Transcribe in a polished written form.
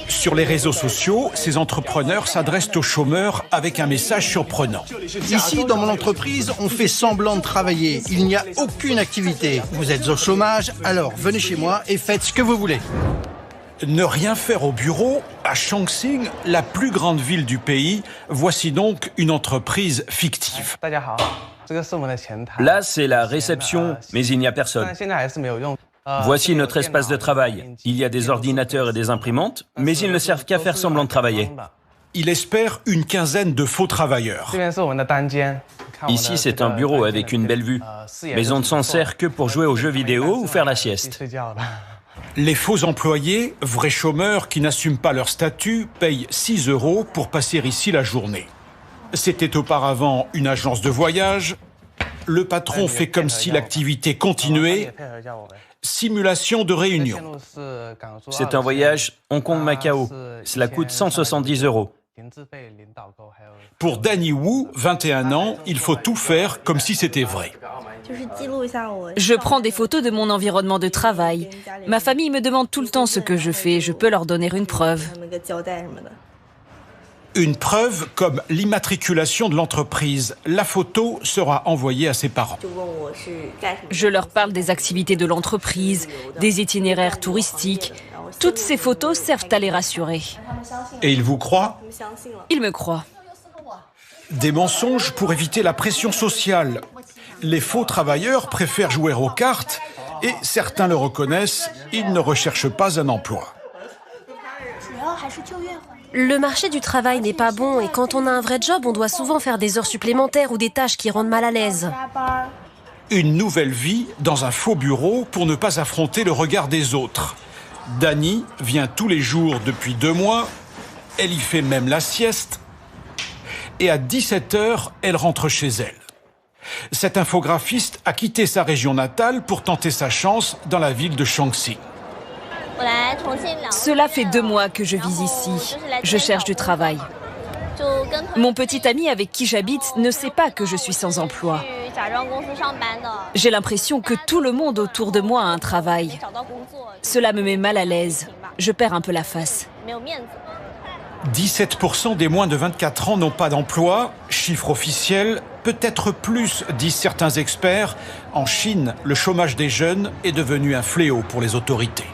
Sur les réseaux sociaux, ces entrepreneurs s'adressent aux chômeurs avec un message surprenant. Ici, dans mon entreprise, on fait semblant de travailler. Il n'y a aucune activité. Vous êtes au chômage, alors venez chez moi et faites ce que vous voulez. Ne rien faire au bureau, à Chongqing, la plus grande ville du pays, voici donc une entreprise fictive. Là, c'est la réception, mais il n'y a personne. Voici notre espace de travail. Il y a des ordinateurs et des imprimantes, mais ils ne servent qu'à faire semblant de travailler. Il espère une quinzaine de faux travailleurs. Ici, c'est un bureau avec une belle vue, mais on ne s'en sert que pour jouer aux jeux vidéo ou faire la sieste. Les faux employés, vrais chômeurs qui n'assument pas leur statut, payent 6 € pour passer ici la journée. C'était auparavant une agence de voyage. Le patron fait comme si l'activité continuait. Simulation de réunion. C'est un voyage Hong Kong-Macao. Cela coûte 170 €. Pour Danny Wu, 21 ans, il faut tout faire comme si c'était vrai. Je prends des photos de mon environnement de travail. Ma famille me demande tout le temps ce que je fais. Je peux leur donner une preuve. Une preuve comme l'immatriculation de l'entreprise. La photo sera envoyée à ses parents. Je leur parle des activités de l'entreprise, des itinéraires touristiques. Toutes ces photos servent à les rassurer. Et ils vous croient ? Ils me croient. Des mensonges pour éviter la pression sociale. Les faux travailleurs préfèrent jouer aux cartes et certains le reconnaissent, ils ne recherchent pas un emploi. Le marché du travail n'est pas bon et quand on a un vrai job, on doit souvent faire des heures supplémentaires ou des tâches qui rendent mal à l'aise. Une nouvelle vie dans un faux bureau pour ne pas affronter le regard des autres. Dani vient tous les jours depuis 2 mois. Elle y fait même la sieste. Et à 17 h, elle rentre chez elle. Cette infographiste a quitté sa région natale pour tenter sa chance dans la ville de Chongqing. Cela fait 2 mois que je vis ici. Je cherche du travail. Mon petit ami avec qui j'habite ne sait pas que je suis sans emploi. J'ai l'impression que tout le monde autour de moi a un travail. Cela me met mal à l'aise. Je perds un peu la face. 17% des moins de 24 ans n'ont pas d'emploi. Chiffre officiel, peut-être plus, disent certains experts. En Chine, le chômage des jeunes est devenu un fléau pour les autorités.